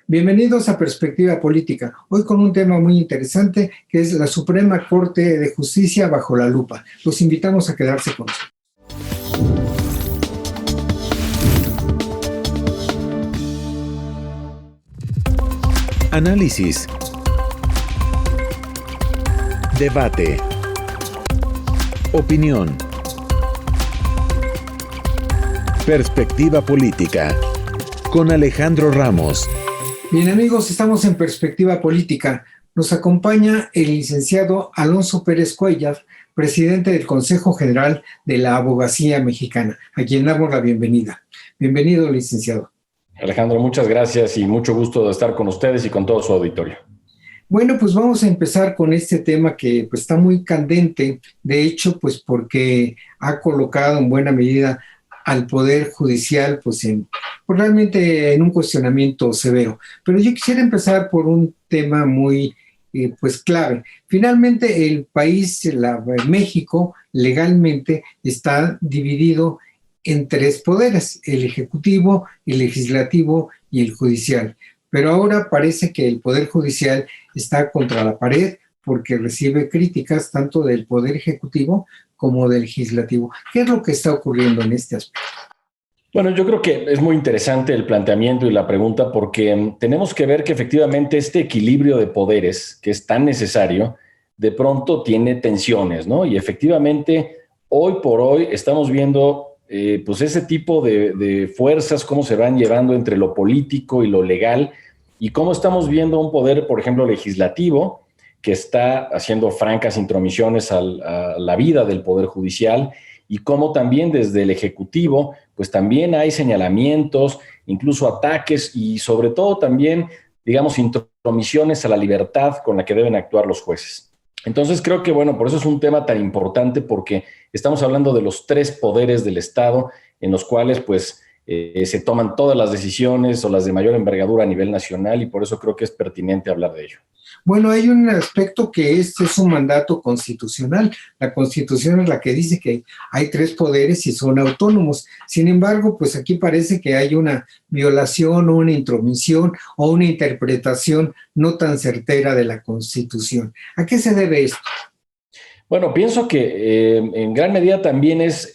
Bienvenidos a Perspectiva Política, hoy con un tema muy interesante que es la Suprema Corte de Justicia bajo la lupa. Los invitamos a quedarse con nosotros. Análisis. Debate. Opinión. Perspectiva Política. Con Alejandro Ramos. Bien amigos, estamos en Perspectiva Política. Nos acompaña el licenciado Alonso Pérez Cuéllar, presidente del Consejo General de la Abogacía Mexicana, a quien damos la bienvenida. Bienvenido, licenciado. Alejandro, muchas gracias y mucho gusto de estar con ustedes y con todo su auditorio. Bueno, pues vamos a empezar con este tema que pues, está muy candente, de hecho, pues porque ha colocado en buena medida al Poder Judicial, pues realmente en un cuestionamiento severo. Pero yo quisiera empezar por un tema muy, pues clave. Finalmente, el país, México, legalmente está dividido en tres poderes: el ejecutivo, el legislativo y el judicial. Pero ahora parece que el Poder Judicial está contra la pared porque recibe críticas tanto del Poder Ejecutivo como del Legislativo. ¿Qué es lo que está ocurriendo en este aspecto? Bueno, yo creo que es muy interesante el planteamiento y la pregunta porque tenemos que ver que efectivamente este equilibrio de poderes que es tan necesario, de pronto tiene tensiones, ¿no? Y efectivamente, hoy por hoy estamos viendo pues ese tipo de fuerzas, cómo se van llevando entre lo político y lo legal, y cómo estamos viendo un poder, por ejemplo, legislativo, que está haciendo francas intromisiones a la vida del Poder Judicial, y cómo también desde el Ejecutivo, pues también hay señalamientos, incluso ataques y sobre todo también, digamos, intromisiones a la libertad con la que deben actuar los jueces. Entonces creo que, bueno, por eso es un tema tan importante porque estamos hablando de los tres poderes del Estado en los cuales, pues, se toman todas las decisiones o las de mayor envergadura a nivel nacional y por eso creo que es pertinente hablar de ello. Bueno, hay un aspecto que es un mandato constitucional. La Constitución es la que dice que hay tres poderes y son autónomos. Sin embargo, pues aquí parece que hay una violación o una intromisión o una interpretación no tan certera de la Constitución. ¿A qué se debe esto? Bueno, pienso que en gran medida también es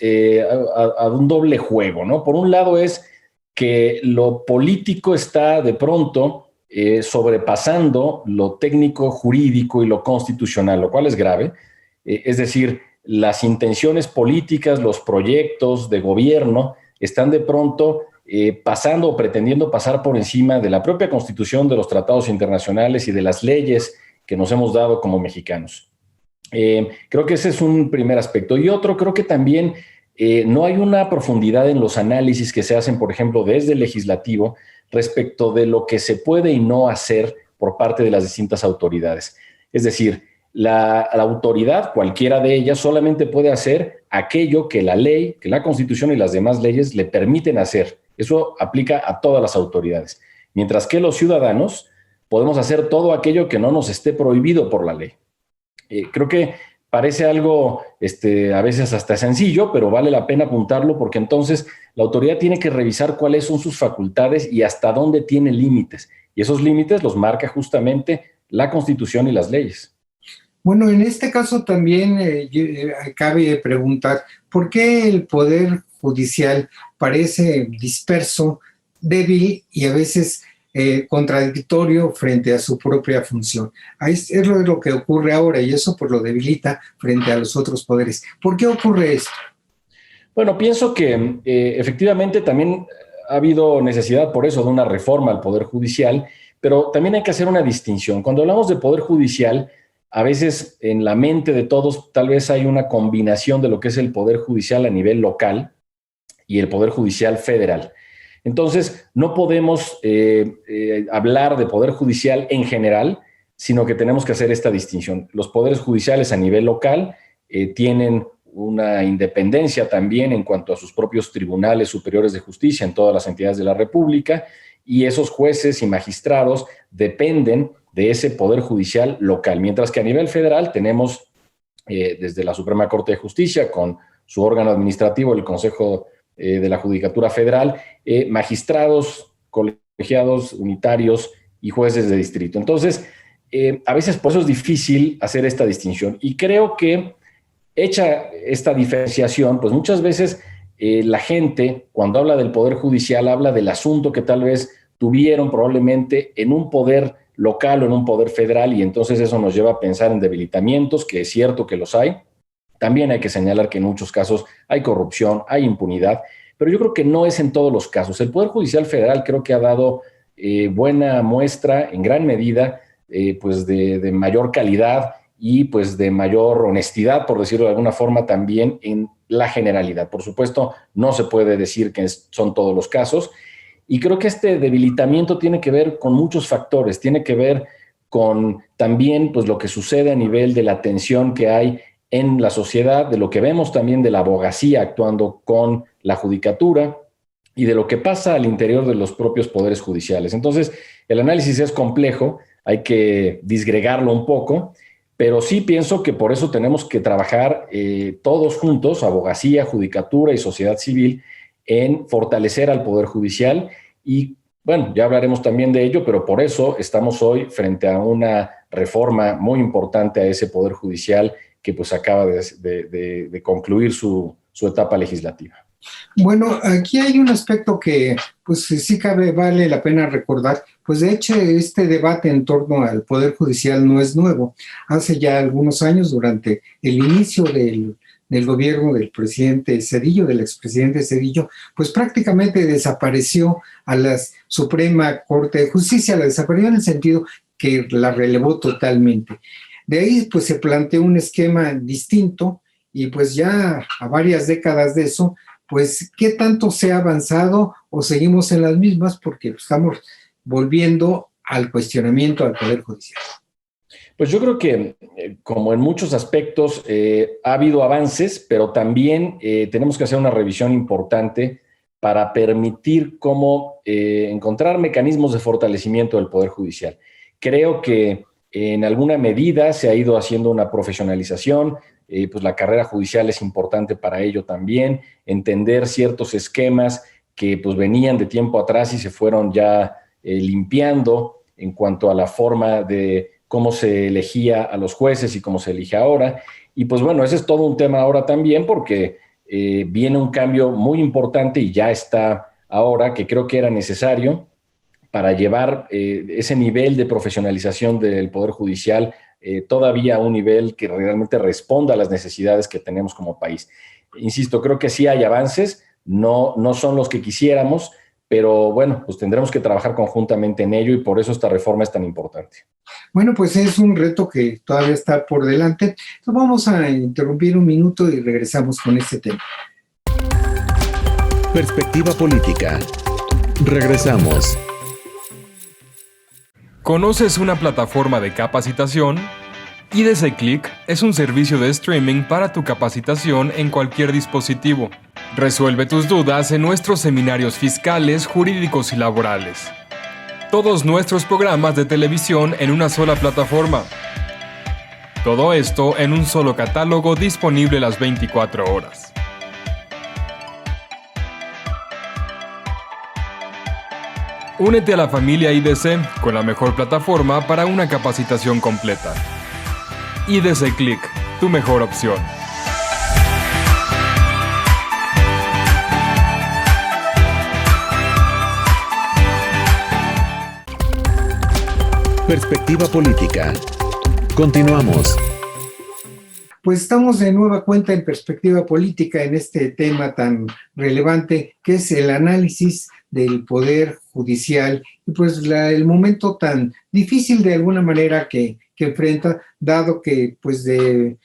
a un doble juego, ¿no? Por un lado es que lo político está de pronto sobrepasando lo técnico, jurídico y lo constitucional, lo cual es grave. Es decir, las intenciones políticas, los proyectos de gobierno están de pronto pasando o pretendiendo pasar por encima de la propia Constitución, de los tratados internacionales y de las leyes que nos hemos dado como mexicanos. Creo que ese es un primer aspecto. Y otro, creo que también no hay una profundidad en los análisis que se hacen, por ejemplo, desde el legislativo respecto de lo que se puede y no hacer por parte de las distintas autoridades. Es decir, la autoridad, cualquiera de ellas, solamente puede hacer aquello que la ley, que la Constitución y las demás leyes le permiten hacer. Eso aplica a todas las autoridades. Mientras que los ciudadanos podemos hacer todo aquello que no nos esté prohibido por la ley. Creo que parece algo a veces hasta sencillo, pero vale la pena apuntarlo porque entonces la autoridad tiene que revisar cuáles son sus facultades y hasta dónde tiene límites. Y esos límites los marca justamente la Constitución y las leyes. Bueno, en este caso también cabe preguntar, ¿por qué el Poder Judicial parece disperso, débil y a veces contradictorio frente a su propia función? Es lo que ocurre ahora y eso pues lo debilita frente a los otros poderes. ¿Por qué ocurre esto? Bueno, pienso que efectivamente también ha habido necesidad por eso de una reforma al Poder Judicial, pero también hay que hacer una distinción. Cuando hablamos de Poder Judicial, a veces en la mente de todos tal vez hay una combinación de lo que es el Poder Judicial a nivel local y el Poder Judicial federal. Entonces, no podemos hablar de Poder Judicial en general, sino que tenemos que hacer esta distinción. Los poderes judiciales a nivel local tienen una independencia también en cuanto a sus propios tribunales superiores de justicia en todas las entidades de la República, y esos jueces y magistrados dependen de ese Poder Judicial local, mientras que a nivel federal tenemos desde la Suprema Corte de Justicia, con su órgano administrativo, el Consejo de la Judicatura Federal, magistrados, colegiados, unitarios y jueces de distrito. Entonces, a veces por eso es difícil hacer esta distinción. Y creo que hecha esta diferenciación, pues muchas veces la gente, cuando habla del Poder Judicial, habla del asunto que tal vez tuvieron probablemente en un poder local o en un poder federal, y entonces eso nos lleva a pensar en debilitamientos, que es cierto que los hay. También hay que señalar que en muchos casos hay corrupción, hay impunidad, pero yo creo que no es en todos los casos. El Poder Judicial Federal creo que ha dado buena muestra, en gran medida, pues de mayor calidad y pues de mayor honestidad, por decirlo de alguna forma, también en la generalidad. Por supuesto, no se puede decir que son todos los casos, y creo que este debilitamiento tiene que ver con muchos factores, tiene que ver con también pues, lo que sucede a nivel de la tensión que hay en la sociedad, de lo que vemos también de la abogacía actuando con la judicatura y de lo que pasa al interior de los propios poderes judiciales. Entonces, el análisis es complejo, hay que disgregarlo un poco, pero sí pienso que por eso tenemos que trabajar todos juntos, abogacía, judicatura y sociedad civil, en fortalecer al Poder Judicial. Y bueno, ya hablaremos también de ello, pero por eso estamos hoy frente a una reforma muy importante a ese Poder Judicial que pues acaba de concluir su etapa legislativa. Bueno, aquí hay un aspecto que pues sí vale la pena recordar. Pues de hecho este debate en torno al Poder Judicial no es nuevo. Hace ya algunos años, durante el inicio del gobierno del presidente Zedillo, del expresidente Zedillo, pues prácticamente desapareció a la Suprema Corte de Justicia, la desapareció en el sentido que la relevó totalmente. De ahí pues se planteó un esquema distinto y pues ya a varias décadas de eso, pues ¿qué tanto se ha avanzado o seguimos en las mismas? Porque estamos volviendo al cuestionamiento al Poder Judicial. Pues yo creo que, como en muchos aspectos, ha habido avances, pero también tenemos que hacer una revisión importante para permitir cómo encontrar mecanismos de fortalecimiento del Poder Judicial. Creo que en alguna medida se ha ido haciendo una profesionalización, pues la carrera judicial es importante para ello también, entender ciertos esquemas que pues venían de tiempo atrás y se fueron ya limpiando en cuanto a la forma de cómo se elegía a los jueces y cómo se elige ahora. Y pues bueno, ese es todo un tema ahora también porque viene un cambio muy importante y ya está ahora, que creo que era necesario para llevar ese nivel de profesionalización del Poder Judicial todavía a un nivel que realmente responda a las necesidades que tenemos como país. Insisto, creo que sí hay avances, no son los que quisiéramos, pero bueno, pues tendremos que trabajar conjuntamente en ello y por eso esta reforma es tan importante. Bueno, pues es un reto que todavía está por delante. Entonces vamos a interrumpir un minuto y regresamos con este tema. Perspectiva política. Regresamos. ¿Conoces una plataforma de capacitación? IDC Click es un servicio de streaming para tu capacitación en cualquier dispositivo. Resuelve tus dudas en nuestros seminarios fiscales, jurídicos y laborales. Todos nuestros programas de televisión en una sola plataforma. Todo esto en un solo catálogo disponible las 24 horas. Únete a la familia IDC con la mejor plataforma para una capacitación completa. IDC Click, tu mejor opción. Perspectiva política. Continuamos. Pues estamos de nueva cuenta en Perspectiva Política en este tema tan relevante que es el análisis del Poder Judicial y pues el momento tan difícil de alguna manera que enfrenta, dado que pues de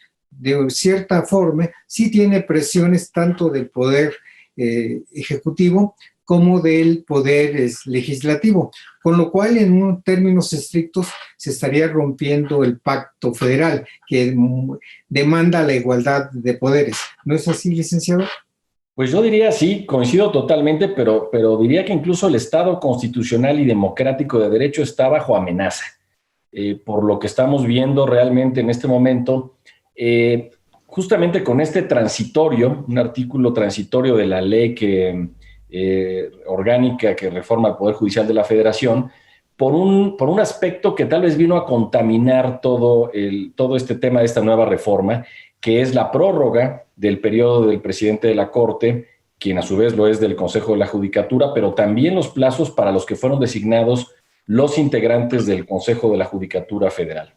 cierta forma sí tiene presiones tanto del Poder Ejecutivo como del Poder Legislativo, con lo cual en términos estrictos se estaría rompiendo el pacto federal que demanda la igualdad de poderes. ¿No es así, licenciado? Pues yo diría sí, coincido totalmente, pero diría que incluso el Estado constitucional y democrático de derecho está bajo amenaza. Por lo que estamos viendo realmente en este momento, justamente con este transitorio, un artículo transitorio de la ley orgánica que reforma el Poder Judicial de la Federación, por un aspecto que tal vez vino a contaminar todo este tema de esta nueva reforma, que es la prórroga del periodo del presidente de la Corte, quien a su vez lo es del Consejo de la Judicatura, pero también los plazos para los que fueron designados los integrantes del Consejo de la Judicatura Federal.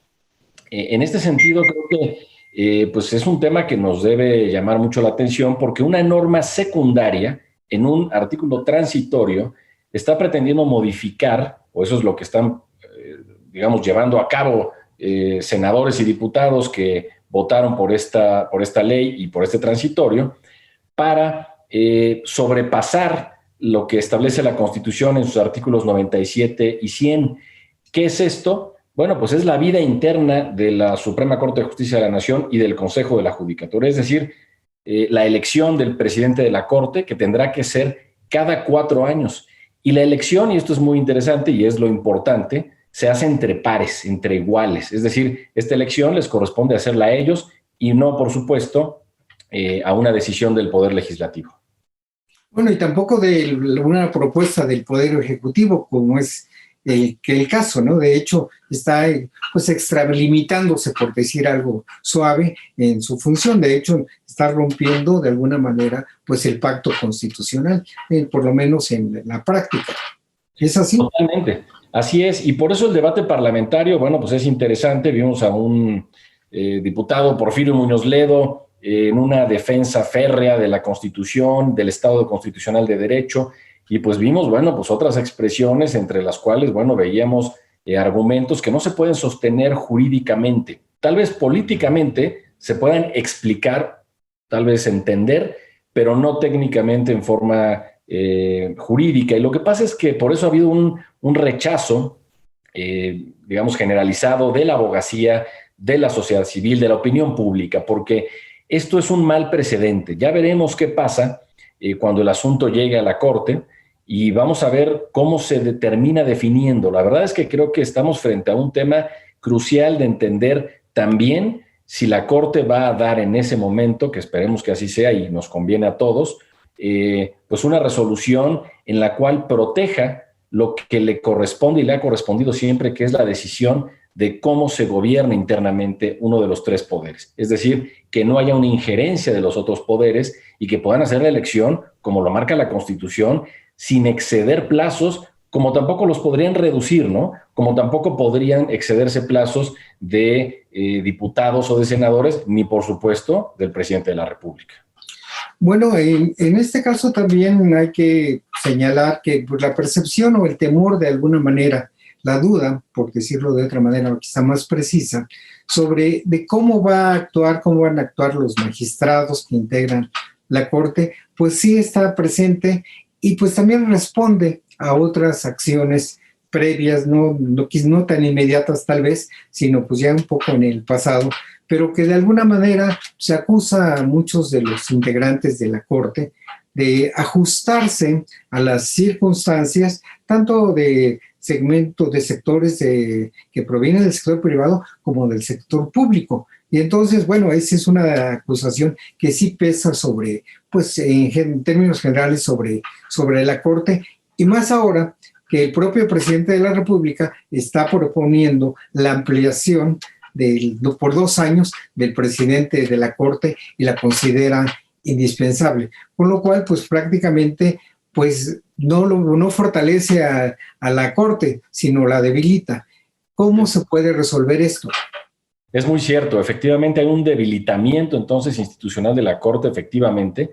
En este sentido, creo que pues es un tema que nos debe llamar mucho la atención, porque una norma secundaria en un artículo transitorio está pretendiendo modificar, o eso es lo que están, digamos, llevando a cabo senadores y diputados que votaron por esta ley y por este transitorio, para sobrepasar lo que establece la Constitución en sus artículos 97 y 100. ¿Qué es esto? Bueno, pues es la vida interna de la Suprema Corte de Justicia de la Nación y del Consejo de la Judicatura, es decir, la elección del presidente de la Corte, que tendrá que ser cada 4 años. Y la elección, y esto es muy interesante y es lo importante, se hace entre pares, entre iguales. Es decir, esta elección les corresponde hacerla a ellos y no, por supuesto, a una decisión del Poder Legislativo. Bueno, y tampoco de una propuesta del Poder Ejecutivo, como es el caso, ¿no? De hecho, está pues extralimitándose, por decir algo suave, en su función. De hecho, está rompiendo de alguna manera pues el pacto constitucional, por lo menos en la práctica. ¿Es así? Totalmente. Así es, y por eso el debate parlamentario, bueno, pues es interesante. Vimos a un diputado, Porfirio Muñoz Ledo, en una defensa férrea de la Constitución, del Estado constitucional de Derecho, y pues vimos, bueno, pues otras expresiones entre las cuales, bueno, veíamos argumentos que no se pueden sostener jurídicamente. Tal vez políticamente se puedan explicar, tal vez entender, pero no técnicamente en forma jurídica. Y lo que pasa es que por eso ha habido un rechazo, digamos, generalizado de la abogacía, de la sociedad civil, de la opinión pública, porque esto es un mal precedente. Ya veremos qué pasa cuando el asunto llegue a la Corte y vamos a ver cómo se termina definiendo. La verdad es que creo que estamos frente a un tema crucial de entender también si la Corte va a dar en ese momento, que esperemos que así sea y nos conviene a todos, pues una resolución en la cual proteja lo que le corresponde y le ha correspondido siempre, que es la decisión de cómo se gobierna internamente uno de los 3 poderes. Es decir, que no haya una injerencia de los otros poderes y que puedan hacer la elección, como lo marca la Constitución, sin exceder plazos, como tampoco los podrían reducir, ¿no? Como tampoco podrían excederse plazos de diputados o de senadores, ni por supuesto del presidente de la República. Bueno, en este caso también hay que señalar que pues, la percepción o el temor de alguna manera, la duda, por decirlo de otra manera, quizá más precisa, sobre de cómo van a actuar los magistrados que integran la Corte, pues sí está presente y pues también responde a otras acciones previas, no tan inmediatas tal vez, sino pues ya un poco en el pasado, pero que de alguna manera se acusa a muchos de los integrantes de la Corte de ajustarse a las circunstancias, tanto de segmentos, de sectores que provienen del sector privado como del sector público. Y entonces, bueno, esa es una acusación que sí pesa sobre, pues en términos generales, sobre la Corte, y más ahora que el propio presidente de la República está proponiendo la ampliación por 2 años del presidente de la Corte y la considera indispensable. Con lo cual, pues prácticamente pues no fortalece a la Corte, sino la debilita. ¿Cómo se puede resolver esto? Es muy cierto, efectivamente hay un debilitamiento entonces institucional de la Corte, efectivamente.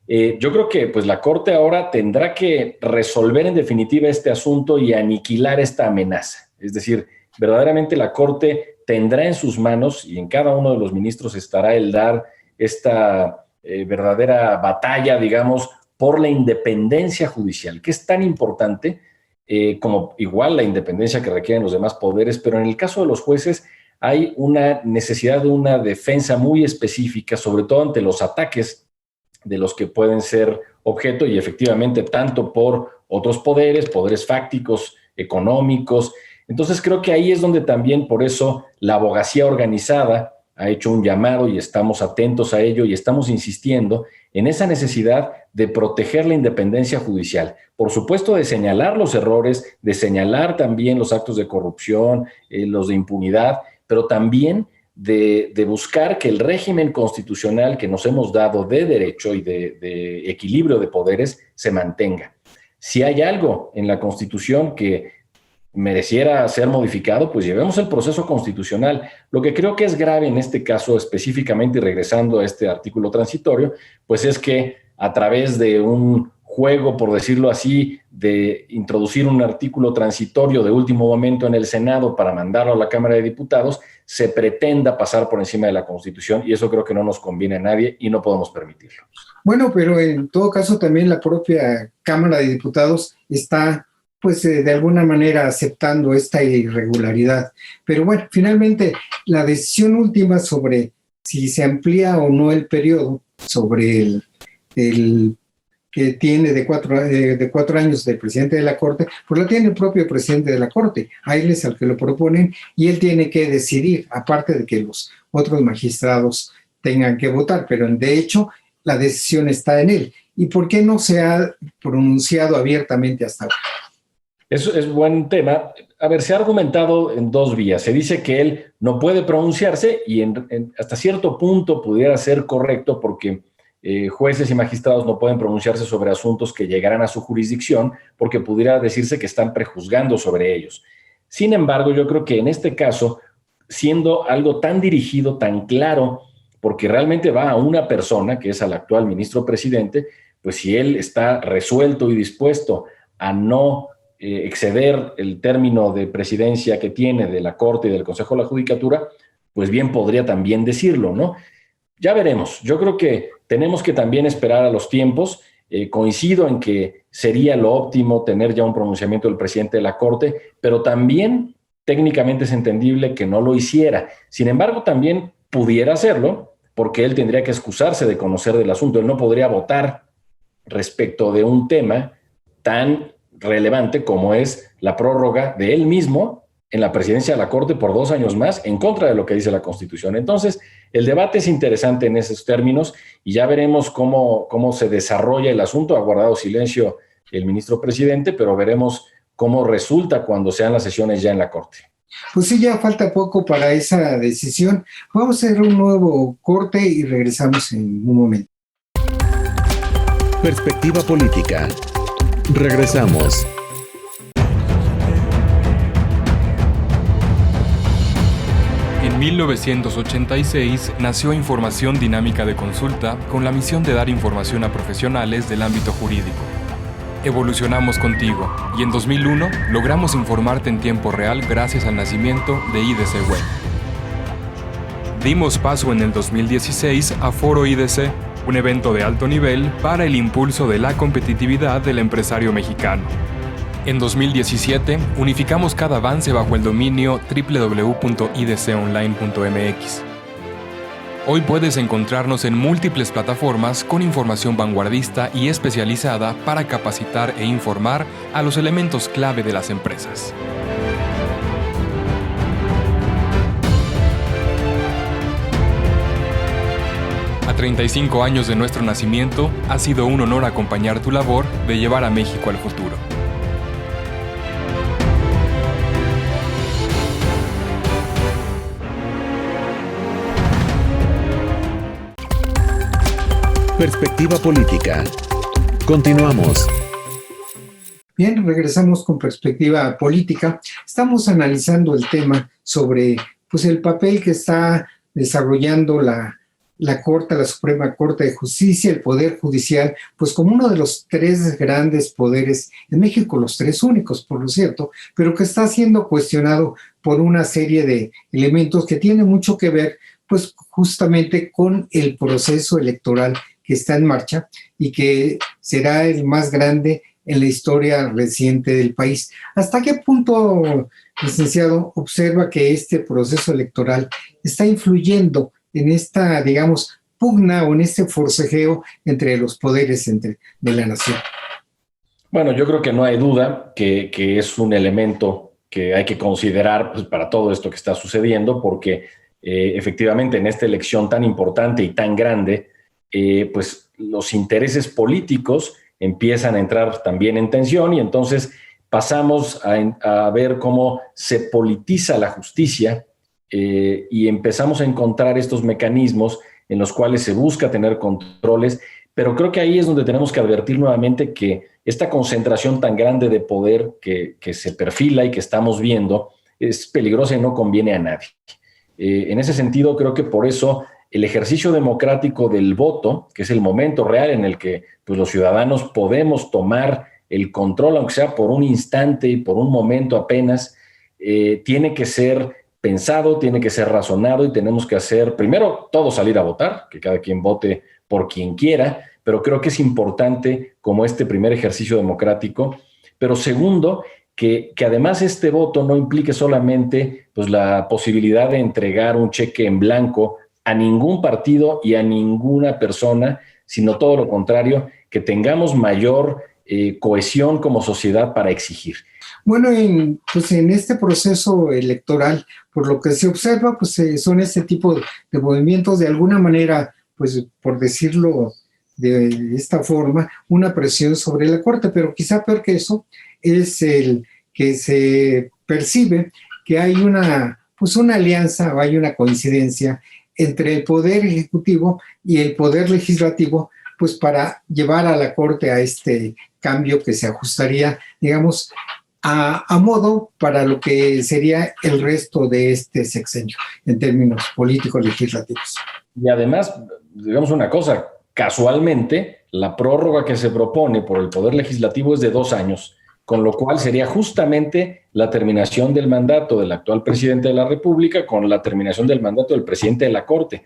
Yo creo que pues la Corte ahora tendrá que resolver en definitiva este asunto y aniquilar esta amenaza. Es decir, verdaderamente la Corte tendrá en sus manos y en cada uno de los ministros estará el dar esta verdadera batalla, digamos, por la independencia judicial, que es tan importante como igual la independencia que requieren los demás poderes, pero en el caso de los jueces hay una necesidad de una defensa muy específica, sobre todo ante los ataques de los que pueden ser objeto y efectivamente tanto por otros poderes fácticos, económicos. Entonces creo que ahí es donde también por eso la abogacía organizada ha hecho un llamado y estamos atentos a ello y estamos insistiendo en esa necesidad de proteger la independencia judicial. Por supuesto, de señalar los errores, de señalar también los actos de corrupción, los de impunidad, pero también de buscar que el régimen constitucional que nos hemos dado de derecho y de equilibrio de poderes se mantenga. Si hay algo en la Constitución que mereciera ser modificado, pues llevemos el proceso constitucional. Lo que creo que es grave en este caso específicamente, y regresando a este artículo transitorio, pues es que a través de un juego, por decirlo así, de introducir un artículo transitorio de último momento en el Senado para mandarlo a la Cámara de Diputados, se pretenda pasar por encima de la Constitución, y eso creo que no nos conviene a nadie y no podemos permitirlo. Bueno, pero en todo caso también la propia Cámara de Diputados está pues de alguna manera aceptando esta irregularidad. Pero bueno, finalmente la decisión última sobre si se amplía o no el periodo sobre el que tiene de 4 años de presidente de la Corte, pues la tiene el propio presidente de la Corte. A él es al que lo proponen y él tiene que decidir, aparte de que los otros magistrados tengan que votar, pero de hecho la decisión está en él. ¿Y por qué no se ha pronunciado abiertamente hasta ahora? Eso es buen tema. A ver, se ha argumentado en dos vías. Se dice que él no puede pronunciarse y hasta cierto punto pudiera ser correcto porque jueces y magistrados no pueden pronunciarse sobre asuntos que llegarán a su jurisdicción porque pudiera decirse que están prejuzgando sobre ellos. Sin embargo, yo creo que en este caso, siendo algo tan dirigido, tan claro, porque realmente va a una persona, que es al actual ministro presidente, pues si él está resuelto y dispuesto a no exceder el término de presidencia que tiene de la Corte y del Consejo de la Judicatura, pues bien podría también decirlo, ¿no? Ya veremos. Yo creo que tenemos que también esperar a los tiempos. Coincido en que sería lo óptimo tener ya un pronunciamiento del presidente de la Corte, pero también técnicamente es entendible que no lo hiciera. Sin embargo, también pudiera hacerlo porque él tendría que excusarse de conocer del asunto. Él no podría votar respecto de un tema tan relevante como es la prórroga de él mismo en la presidencia de la Corte por 2 años más en contra de lo que dice la Constitución. Entonces, el debate es interesante en esos términos y ya veremos cómo se desarrolla el asunto. Ha guardado silencio el ministro presidente, pero veremos cómo resulta cuando sean las sesiones ya en la Corte. Pues sí, ya falta poco para esa decisión. Vamos a hacer un nuevo corte y regresamos en un momento. Perspectiva política. Regresamos. En 1986 nació Información Dinámica de Consulta con la misión de dar información a profesionales del ámbito jurídico. Evolucionamos contigo y en 2001 logramos informarte en tiempo real gracias al nacimiento de IDC Web. Dimos paso en el 2016 a Foro IDC, un evento de alto nivel para el impulso de la competitividad del empresario mexicano. En 2017, unificamos cada avance bajo el dominio www.idconline.mx. Hoy puedes encontrarnos en múltiples plataformas con información vanguardista y especializada para capacitar e informar a los elementos clave de las empresas. A 35 años de nuestro nacimiento, ha sido un honor acompañar tu labor de llevar a México al futuro. Perspectiva política. Continuamos. Bien, regresamos con Perspectiva Política. Estamos analizando el tema sobre pues, el papel que está desarrollando la Corte, la Suprema Corte de Justicia, el Poder Judicial, pues como uno de los 3 grandes poderes en México, los 3 únicos, por lo cierto, pero que está siendo cuestionado por una serie de elementos que tienen mucho que ver, pues justamente con el proceso electoral que está en marcha y que será el más grande en la historia reciente del país. ¿Hasta qué punto, licenciado, observa que este proceso electoral está influyendo en esta, digamos, pugna o en este forcejeo entre los poderes de la nación? Bueno, yo creo que no hay duda que es un elemento que hay que considerar pues, para todo esto que está sucediendo, porque efectivamente en esta elección tan importante y tan grande, pues los intereses políticos empiezan a entrar también en tensión y entonces pasamos a ver cómo se politiza la justicia y empezamos a encontrar estos mecanismos en los cuales se busca tener controles, pero creo que ahí es donde tenemos que advertir nuevamente que esta concentración tan grande de poder que se perfila y que estamos viendo es peligrosa y no conviene a nadie. En ese sentido, creo que por eso el ejercicio democrático del voto, que es el momento real en el que pues, los ciudadanos podemos tomar el control, aunque sea por un instante y por un momento apenas, tiene que ser pensado, tiene que ser razonado y tenemos que hacer, primero, todo salir a votar, que cada quien vote por quien quiera, pero creo que es importante como este primer ejercicio democrático. Pero segundo, que además este voto no implique solamente pues, la posibilidad de entregar un cheque en blanco a ningún partido y a ninguna persona, sino todo lo contrario, que tengamos mayor cohesión como sociedad para exigir. Bueno, en este proceso electoral, por lo que se observa, pues son este tipo de movimientos, de alguna manera, pues por decirlo de esta forma, una presión sobre la Corte, pero quizá peor que eso es el que se percibe que hay una alianza o hay una coincidencia entre el Poder Ejecutivo y el Poder Legislativo, pues para llevar a la Corte a este cambio que se ajustaría, digamos, a modo para lo que sería el resto de este sexenio en términos políticos legislativos. Y además, digamos una cosa, casualmente, la prórroga que se propone por el Poder Legislativo es de 2 años, con lo cual sería justamente la terminación del mandato del actual presidente de la República con la terminación del mandato del presidente de la Corte,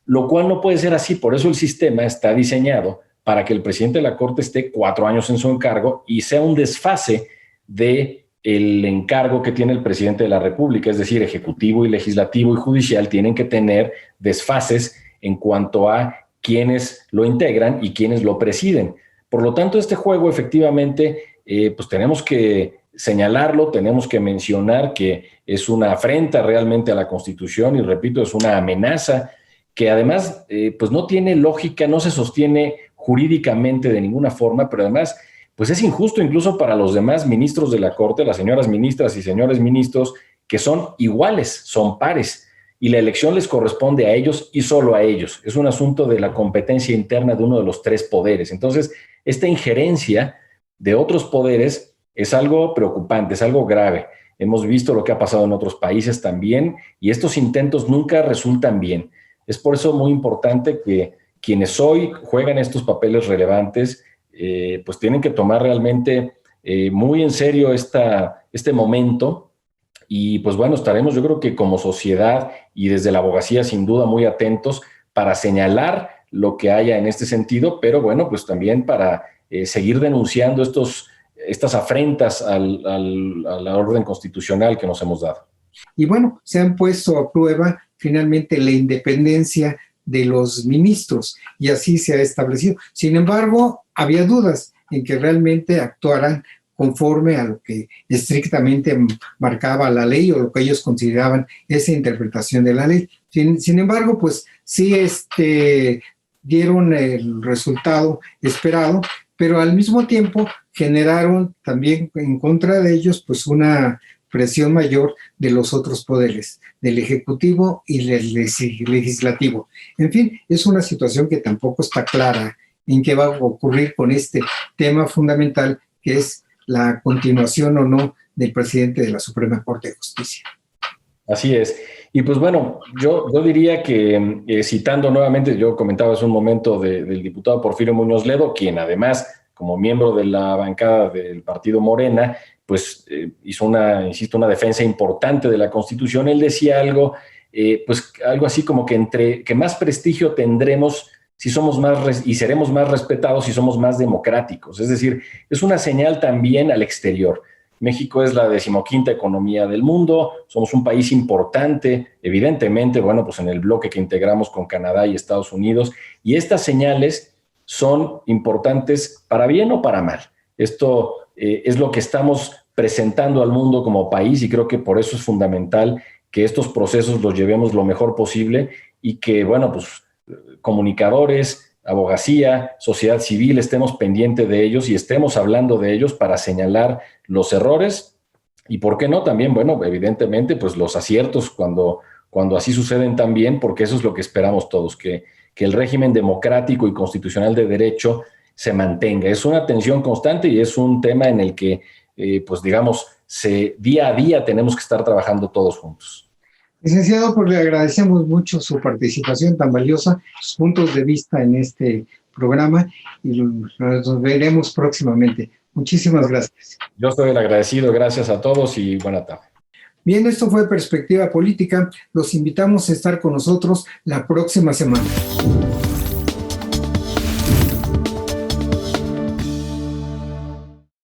lo cual no puede ser así. Por eso el sistema está diseñado para que el presidente de la Corte esté 4 años en su encargo y sea un desfase del encargo que tiene el presidente de la República, es decir, ejecutivo y legislativo y judicial tienen que tener desfases en cuanto a quienes lo integran y quienes lo presiden. Por lo tanto, este juego efectivamente, pues tenemos que señalarlo, tenemos que mencionar que es una afrenta realmente a la Constitución y repito, es una amenaza que además pues no tiene lógica, no se sostiene jurídicamente de ninguna forma, pero además pues es injusto incluso para los demás ministros de la Corte, las señoras ministras y señores ministros, que son iguales, son pares, y la elección les corresponde a ellos y solo a ellos. Es un asunto de la competencia interna de uno de los 3 poderes. Entonces, esta injerencia de otros poderes es algo preocupante, es algo grave. Hemos visto lo que ha pasado en otros países también, y estos intentos nunca resultan bien. Es por eso muy importante que quienes hoy juegan estos papeles relevantes pues tienen que tomar realmente muy en serio este momento y pues bueno, estaremos yo creo que como sociedad y desde la abogacía sin duda muy atentos para señalar lo que haya en este sentido, pero bueno, pues también para seguir denunciando estas afrentas a la orden constitucional que nos hemos dado. Y bueno, se han puesto a prueba finalmente la independencia de los ministros y así se ha establecido. Sin embargo, había dudas en que realmente actuaran conforme a lo que estrictamente marcaba la ley o lo que ellos consideraban esa interpretación de la ley. Sin embargo, pues sí dieron el resultado esperado, pero al mismo tiempo generaron también en contra de ellos pues una presión mayor de los otros poderes, del Ejecutivo y del Legislativo. En fin, es una situación que tampoco está clara en qué va a ocurrir con este tema fundamental que es la continuación o no del presidente de la Suprema Corte de Justicia. Así es. Y pues bueno, yo diría que citando nuevamente, yo comentaba hace un momento del diputado Porfirio Muñoz Ledo, quien además, como miembro de la bancada del partido Morena, pues hizo una defensa importante de la Constitución. Él decía algo, pues algo así como que más prestigio tendremos si somos más y seremos más respetados si somos más democráticos. Es decir, es una señal también al exterior. México es la 15ª economía del mundo, somos un país importante, evidentemente, bueno, pues en el bloque que integramos con Canadá y Estados Unidos, y estas señales son importantes para bien o para mal. Esto es lo que estamos presentando al mundo como país y creo que por eso es fundamental que estos procesos los llevemos lo mejor posible y que, bueno, pues comunicadores, abogacía, sociedad civil, estemos pendientes de ellos y estemos hablando de ellos para señalar los errores y, ¿por qué no? También, bueno, evidentemente, pues los aciertos cuando así suceden también, porque eso es lo que esperamos todos, que el régimen democrático y constitucional de derecho se mantenga. Es una tensión constante y es un tema en el que, pues digamos, día a día tenemos que estar trabajando todos juntos. Licenciado, pues le agradecemos mucho su participación tan valiosa, sus puntos de vista en este programa y nos veremos próximamente. Muchísimas gracias. Yo soy el agradecido, gracias a todos y buena tarde. Bien, esto fue Perspectiva Política. Los invitamos a estar con nosotros la próxima semana.